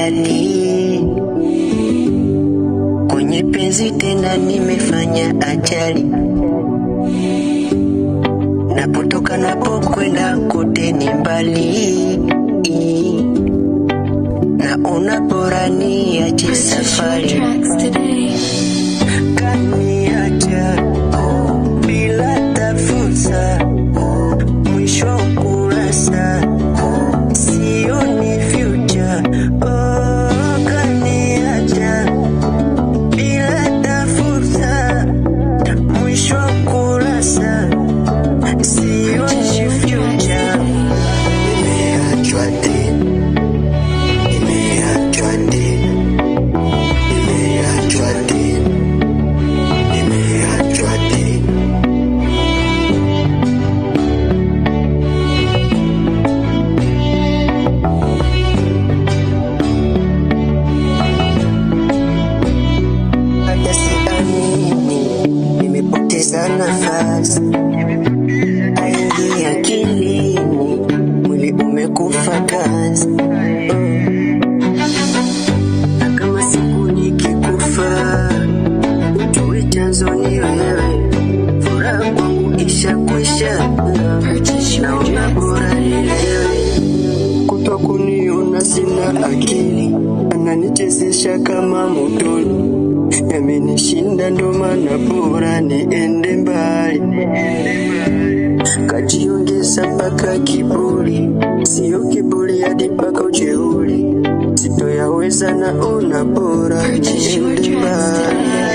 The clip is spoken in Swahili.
ajali, kwenye penzi tena nimefanya ajali. Napotoka napokwenda kote ni mbali, naona bora niache safari. Kaniacha bila tafuta, mwisho wa kurasa sioni future. Kaniacha bila tafuta, mwisho wa kurasa sioni future. Nimeachwa tena, nimeachwa tena, nimeachwa tena, nimeachwa tena. Hata siamini nimepoteza nafasi, aingia akilini, mwili umekufa kazi. Na kama siku nikikufa, ujue chanzo ni wewe, furaha kwangu ishakwisha, naona bora nilewe. Kutwa kuniona sina akili, ananichezesha kama motoni, yamenishinda ndo maana bora niende mbali. Kajiongeza mpaka kiburi, sio kiburi hadi mpaka ujeuri, sitoyaweza naona bora niende mbali.